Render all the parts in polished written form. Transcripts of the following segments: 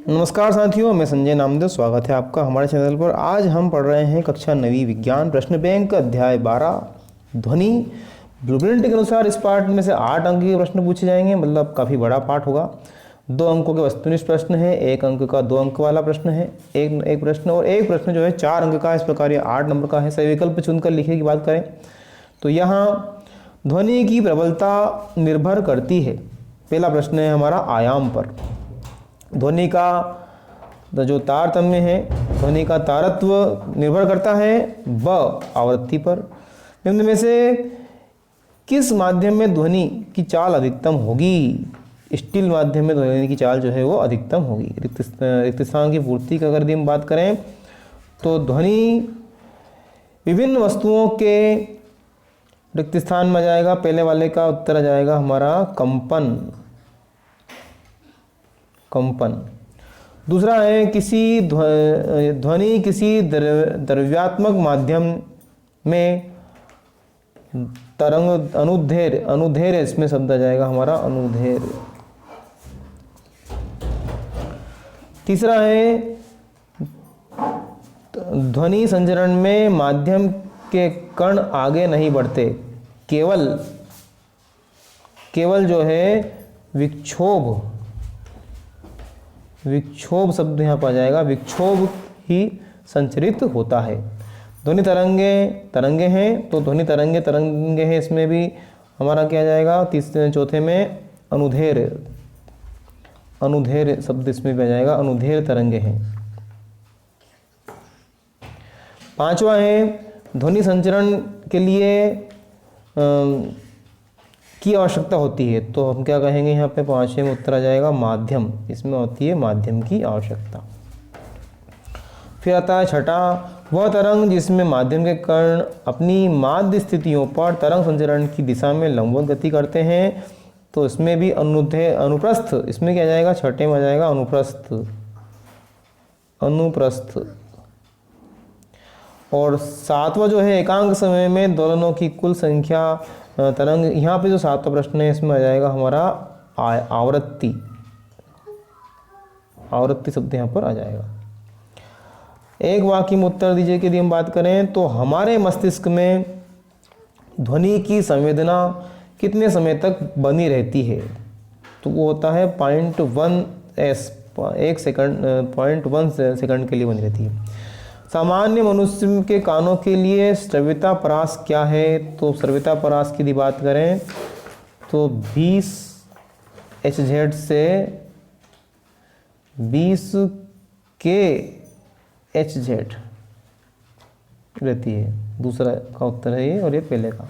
नमस्कार साथियों, मैं संजय नामदेव। स्वागत है आपका हमारे चैनल पर। आज हम पढ़ रहे हैं कक्षा 9वीं विज्ञान प्रश्न बैंक अध्याय 12 ध्वनि। ब्लूप्रिंट के अनुसार इस पाठ में से 8 अंक के प्रश्न पूछे जाएंगे, मतलब काफ़ी बड़ा पाठ होगा। 2 अंकों के वस्तुनिष्ठ प्रश्न है, 1 अंक का 2 अंक वाला प्रश्न है, एक प्रश्न, और एक प्रश्न जो है 4 अंक का। इस प्रकार ये 8 नंबर का है। सही विकल्प चुनकर लिखने की बात करें तो यहाँ ध्वनि की प्रबलता निर्भर करती है। पहला प्रश्न है हमारा आयाम पर। ध्वनि का जो तारतम्य है, ध्वनि का तारत्व निर्भर करता है व आवृत्ति पर। निम्न में से किस माध्यम में ध्वनि की चाल अधिकतम होगी? स्टील माध्यम में ध्वनि की चाल जो है वो अधिकतम होगी। रिक्त स्थान की पूर्ति की अगर यदि हम बात करें तो ध्वनि विभिन्न वस्तुओं के रिक्त स्थान में आ जाएगा। पहले वाले का उत्तर आ जाएगा हमारा कंपन। दूसरा है किसी ध्वनि किसी द्रव्यात्मक माध्यम में तरंग अनुधेर इसमें शब्द आ जाएगा हमारा अनुधेर। तीसरा है ध्वनि संचरण में माध्यम के कण आगे नहीं बढ़ते, केवल जो है विक्षोभ शब्द यहाँ पर आ जाएगा। विक्षोभ ही संचरित होता है। ध्वनि तरंगे हैं तो ध्वनि तरंगे हैं, इसमें भी हमारा क्या जाएगा? चौथे में अनुधेर शब्द इसमें भी आ जाएगा। अनुधेर तरंगे हैं। 5वां है ध्वनि संचरण के लिए की आवश्यकता होती है, तो हम क्या कहेंगे यहाँ पे? 5वें में उत्तर आ जाएगा माध्यम। इसमें होती है माध्यम की आवश्यकता। फिर आता है छठा, वह तरंग जिसमें माध्यम के कण अपनी माध्य स्थितियों पर तरंग संचरण की दिशा में लंबवत गति करते हैं, तो इसमें भी अनुप्रस्थ, इसमें क्या जाएगा? छठे में आ जाएगा अनुप्रस्थ। और 7वां जो है एकांक समय में दोलनों की कुल संख्या तरंग। यहाँ पे जो 7वां प्रश्न है इसमें आ जाएगा हमारा आवृत्ति शब्द यहाँ पर आ जाएगा। एक वाक्य में उत्तर दीजिए कि यदि हम बात करें तो हमारे मस्तिष्क में ध्वनि की संवेदना कितने समय तक बनी रहती है? तो वो होता है 0.1 सेकंड के लिए बनी रहती है। सामान्य मनुष्य के कानों के लिए श्रव्यता परास क्या है? तो श्रव्यता परास की यदि बात करें तो 20 Hz से 20 kHz रहती है। दूसरा का उत्तर है ये, और ये पहले का।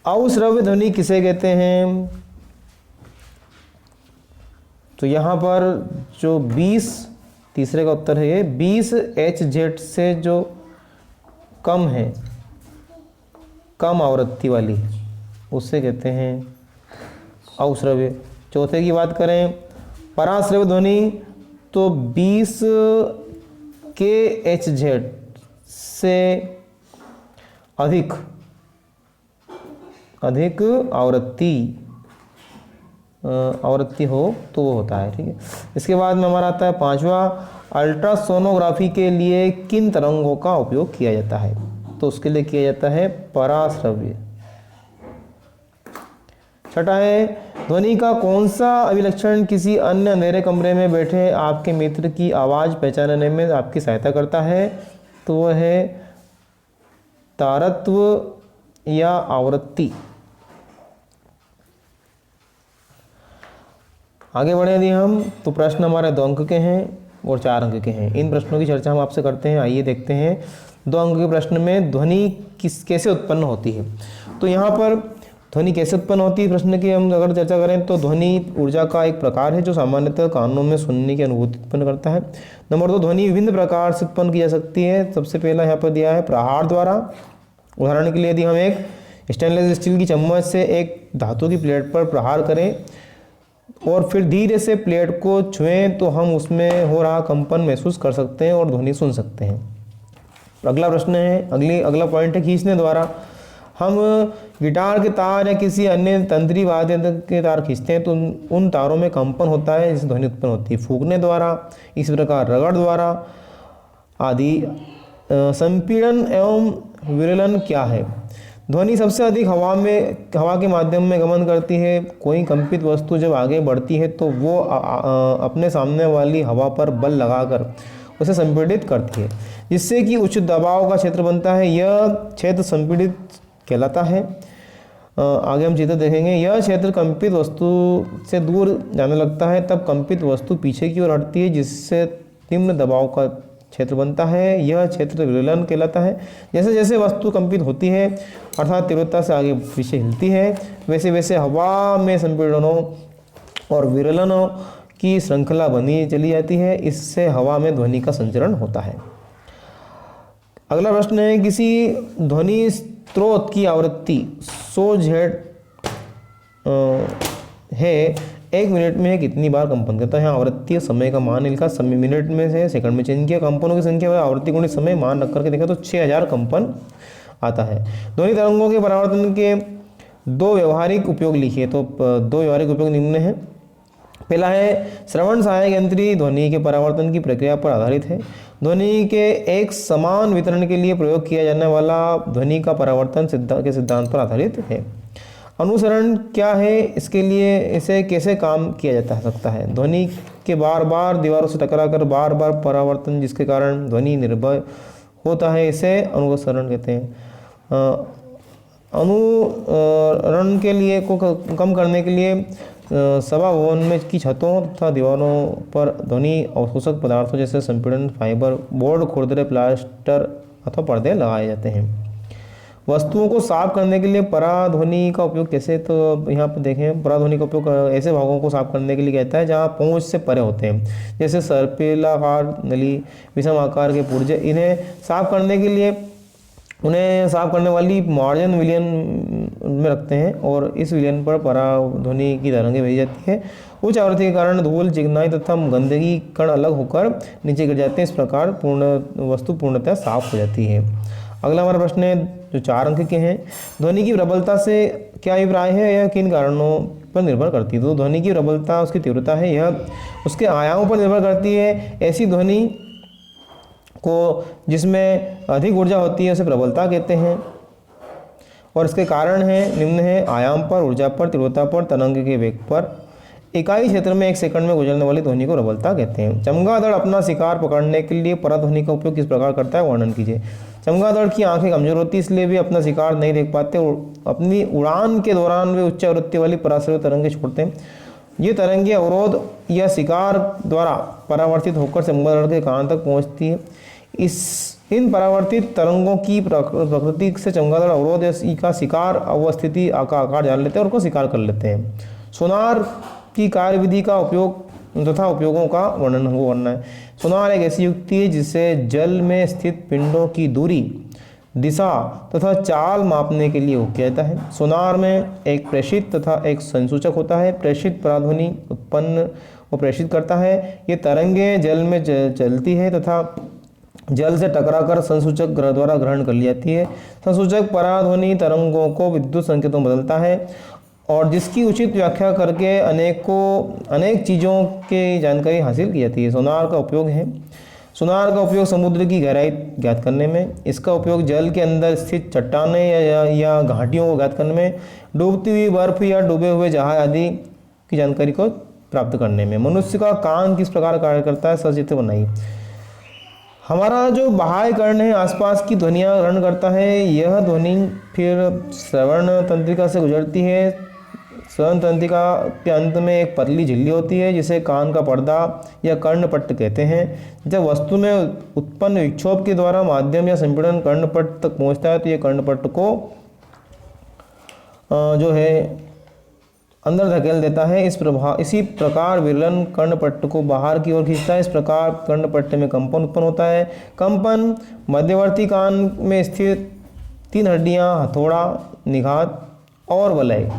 अश्रव्य ध्वनि किसे कहते हैं? तो यहाँ पर जो 20, तीसरे का उत्तर है ये 20 Hz से जो कम है, कम आवृत्ति वाली, उससे कहते हैं अश्रव्य। चौथे की बात करें पराश्रव्य ध्वनि, तो 20 kHz से अधिक आवृत्ति हो तो वो होता है। ठीक है। इसके बाद में हमारा आता है 5वां, अल्ट्रासोनोग्राफी के लिए किन तरंगों का उपयोग किया जाता है? तो उसके लिए किया जाता है पराश्रव्य। 6ठा है ध्वनि का कौन सा अभिलक्षण किसी अन्य अंधेरे कमरे में बैठे आपके मित्र की आवाज़ पहचानने में आपकी सहायता करता है? तो वह है तारत्व या आवृत्ति। आगे बढ़े यदि हम तो प्रश्न हमारे 2 अंक के हैं और 4 अंक के हैं। इन प्रश्नों की चर्चा हम आपसे करते हैं। आइए देखते हैं 2 अंक के प्रश्न में ध्वनि कैसे उत्पन्न होती है। तो यहाँ पर ध्वनि कैसे उत्पन्न होती है प्रश्न की हम अगर चर्चा करें तो ध्वनि ऊर्जा का एक प्रकार है जो सामान्यतः कानों में सुनने की अनुभूति उत्पन्न करता है। नंबर 2, ध्वनि विभिन्न प्रकार से उत्पन्न की जा सकती है। सबसे पहला यहाँ पर दिया है प्रहार द्वारा। उदाहरण के लिए यदि हम एक स्टेनलेस स्टील की चम्मच से एक धातु की प्लेट पर प्रहार करें और फिर धीरे से प्लेट को छुएं तो हम उसमें हो रहा कंपन महसूस कर सकते हैं और ध्वनि सुन सकते हैं। अगला प्रश्न है, अगला पॉइंट है खींचने द्वारा। हम गिटार के तार या किसी अन्य तंत्री वाद्य यंत्र के तार खींचते हैं तो उन तारों में कंपन होता है, जिससे ध्वनि उत्पन्न होती है फूंकने द्वारा, इस प्रकार रगड़ द्वारा आदि। संपीड़न एवं विरलन क्या है? ध्वनि सबसे अधिक हवा के माध्यम में गमन करती है। कोई कंपित वस्तु जब आगे बढ़ती है तो वो अपने सामने वाली हवा पर बल लगाकर उसे संपीड़ित करती है, जिससे कि उच्च दबाव का क्षेत्र बनता है। यह क्षेत्र संपीड़ित कहलाता है। आगे हम चित्र देखेंगे। यह क्षेत्र कंपित वस्तु से दूर जाने लगता है, तब कंपित वस्तु पीछे की ओर हटती है, जिससे निम्न दबाव का क्षेत्र बनता है। यह क्षेत्र विरलन कहलाता है। जैसे जैसे वस्तु कंपित होती है अर्थात तीव्रता से आगे पीछे हिलती है, वैसे वैसे हवा में संपीड़नों और विरलनों की श्रृंखला बनी चली जाती है। इससे हवा में ध्वनि का संचरण होता है। अगला प्रश्न है, किसी ध्वनि स्रोत की आवृत्ति 100 जेड है, 1 मिनट में कितनी बार कंपन करता है? आवृत्ति समय का मान लिखा, समय मिनट में से सेकंड में चेंज किया, कंपनों की संख्या आवृत्ति गुणित समय मान रख करके देखा तो 6000 कंपन आता है। ध्वनि तरंगों के परावर्तन के 2 व्यवहारिक उपयोग लिखिए। तो 2 व्यवहारिक उपयोग निम्न है। पहला है श्रवण सहायक यंत्री ध्वनि के परावर्तन की प्रक्रिया पर आधारित है। ध्वनि के एक समान वितरण के लिए प्रयोग किया जाने वाला ध्वनि का परावर्तन के सिद्धांत पर आधारित है। अनुसरण क्या है? इसके लिए इसे कैसे काम किया जाता है सकता है? ध्वनि के बार बार दीवारों से टकराकर बार बार परावर्तन, जिसके कारण ध्वनि निर्भय होता है, इसे अनुसरण कहते हैं। अनुरण के लिए को कम करने के लिए सभा भवन में की छतों तथा दीवारों पर ध्वनि अवशोषक पदार्थों जैसे संपीड़न फाइबर बोर्ड, खुरदरे प्लास्टर अथवा पर्दे लगाए जाते हैं। वस्तुओं को साफ करने के लिए पराध्वनि का उपयोग कैसे? तो यहाँ पर देखें, पराध्वनि का उपयोग ऐसे भागों को साफ करने के लिए कहता है जहाँ पहुँच से परे होते हैं, जैसे सर्पिलाकार नली, विषम आकार के पुर्जे। इन्हें साफ करने के लिए उन्हें साफ करने वाली मार्जिन विलियन में रखते हैं और इस विलियन पर पराध्वनि की तरंगें भेजी जाती है। उच्च आवृत्ति के कारण धूल, चिकनाई तथा गंदगी कण अलग होकर नीचे गिर जाते हैं। इस प्रकार वस्तु पूर्णतः साफ हो जाती है। अगला हमारा प्रश्न है जो 4 अंक के हैं। ध्वनि की प्रबलता से क्या अभिप्राय है? यह किन कारणों पर निर्भर करती है? तो ध्वनि की प्रबलता उसकी तीव्रता है, यह उसके आयामों पर निर्भर करती है। ऐसी ध्वनि को जिसमें अधिक ऊर्जा होती है उसे प्रबलता कहते हैं और इसके कारण है निम्न है: आयाम पर, ऊर्जा पर, तीव्रता पर, तरंग के वेग पर। इकाई क्षेत्र में 1 सेकंड में गुजरने वाली ध्वनि को प्रबलता कहते हैं। चमगादड़ अपना शिकार पकड़ने के लिए पराध्वनि का उपयोग किस प्रकार करता है? वर्णन कीजिए। चमगादड़ की आंखें कमजोर होती है, इसलिए वे अपना शिकार नहीं देख पाते। अपनी उड़ान के दौरान वे उच्च आवृत्ति वाली पराश्रय तरंगें छोड़ते हैं। ये तरंगें अवरोध या शिकार द्वारा परावर्तित होकर चमगादड़ के कान तक पहुंचती है। इन परावर्तित तरंगों की प्रकृति से चमगादड़ अवरोध का शिकार अवस्थिति का आकार जान लेते हैं और उनको शिकार कर लेते हैं। सोनार की कार्यविधि का उपयोग तथा उपयोगों का वर्णन करना है। सोनार एक ऐसी युक्ति है जिससे जल में स्थित पिंडों की दूरी, दिशा तथा चाल मापने के लिए किया जाता है। सोनार में एक प्रेषित तथा एक संसूचक होता है। प्रेषित पराध्वनि उत्पन्न व प्रेषित करता है। ये तरंगें जल में चलती है तथा जल से टकराकर संसूचक द्वारा ग्रहण कर ली जाती है। संसूचक पराध्वनि तरंगों को विद्युत संकेतों में बदलता है और जिसकी उचित व्याख्या करके अनेक चीज़ों की जानकारी हासिल की जाती है। सोनार का उपयोग है। सोनार का उपयोग समुद्र की गहराई ज्ञात करने में, इसका उपयोग जल के अंदर स्थित चट्टानें या घाटियों को ज्ञात करने में, डूबती हुई बर्फ या डूबे हुए जहाज आदि की जानकारी को प्राप्त करने में। मनुष्य का कान किस प्रकार कार्य करता है? सचित्र बनाइए। हमारा जो बाह्य कर्ण है आसपास की ध्वनियाँ ग्रहण करता है। यह ध्वनि फिर श्रवण तंत्रिका से गुजरती है। श्रवण तंत्रिका के अंत में एक पतली झिल्ली होती है जिसे कान का पर्दा या कर्णपट्ट कहते हैं। जब वस्तु में उत्पन्न विक्षोभ के द्वारा माध्यम या संपीड़न कर्णपट्ट तक पहुंचता है तो यह कर्णपट्ट को जो है अंदर धकेल देता है। इसी प्रकार विरलन कर्णपट्ट को बाहर की ओर खींचता है। इस प्रकार कर्णपट्ट में कंपन उत्पन्न होता है। कंपन मध्यवर्ती कान में स्थित 3 हड्डियां हथौड़ा, निघात और वलय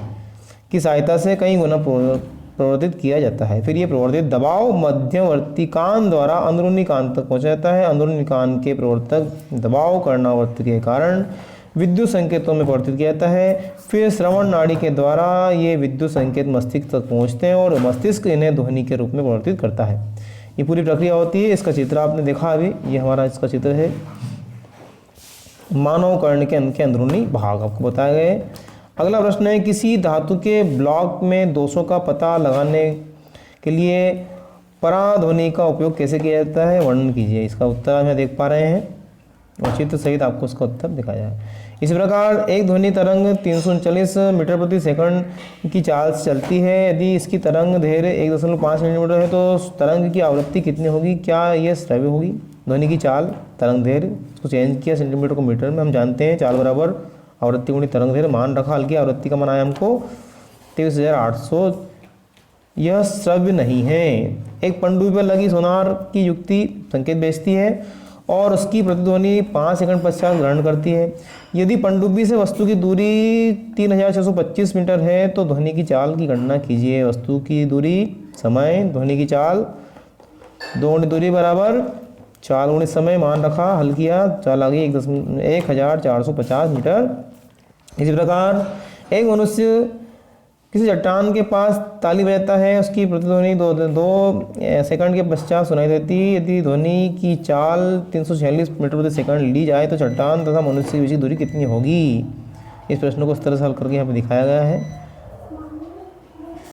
की सहायता से कई गुना प्रवर्तित किया जाता है। फिर ये प्रवर्तित दबाव मध्यवर्ती कान द्वारा अंदरूनी कान तक पहुंच जाता है। अंदरूनी कान के प्रवर्तक दबाव कर्णावर्त के कारण विद्युत संकेतों में परिवर्तित किया जाता है। फिर श्रवण नाड़ी के द्वारा ये विद्युत संकेत मस्तिष्क तक पहुंचते हैं और मस्तिष्क इन्हें ध्वनि के रूप में परिवर्तित करता है। ये पूरी प्रक्रिया होती है। इसका चित्र आपने देखा अभी, ये हमारा इसका चित्र है। मानव कर्ण के अंदरूनी भाग आपको बताया गया है। अगला प्रश्न है, किसी धातु के ब्लॉक में दोषों का पता लगाने के लिए पराध्वनि का उपयोग कैसे किया जाता है, वर्णन कीजिए। इसका उत्तर हम देख पा रहे हैं और चित्र सहित आपको उसका उत्तर दिखाया है। इसी प्रकार एक ध्वनि तरंग 339 मीटर प्रति सेकंड की चाल से चलती है। यदि इसकी तरंग दैर्घ्य 1.5 सेंटीमीटर है तो तरंग की आवृत्ति कितनी होगी? क्या यह श्रव्य होगी? ध्वनि की चाल, तरंग दैर्घ्य, इसको चेंज किया सेंटीमीटर को मीटर में। हम जानते हैं चाल बराबर आवृत्ति गुणित तरंग दैर्घ्य। मान रखा, हल्की आवृत्ति का मान आया हमको 23,800। यह श्रव्य नहीं है। एक पनडुब्बी पर लगी सोनार की युक्ति संकेत भेजती है और उसकी प्रतिध्वनि 5 सेकंड पश्चात ग्रहण करती है। यदि पनडुब्बी से वस्तु की दूरी 3625 मीटर है तो ध्वनि की चाल की गणना कीजिए। वस्तु की दूरी, समय, ध्वनि की चाल, दो गुणित दूरी बराबर चाल गुणित समय। मान रखा, हल किया, चाल आ गई 1450 मीटर। इसी प्रकार एक मनुष्य किसी चट्टान के पास ताली बजाता है, उसकी प्रतिध्वनि दो सेकंड के पश्चात सुनाई देती है। यदि ध्वनि की चाल 346 मीटर प्रति सेकंड ली जाए तो चट्टान तथा मनुष्य के बीच की दूरी कितनी होगी? इस प्रश्न को इस तरह से हल करके यहाँ पे दिखाया गया है।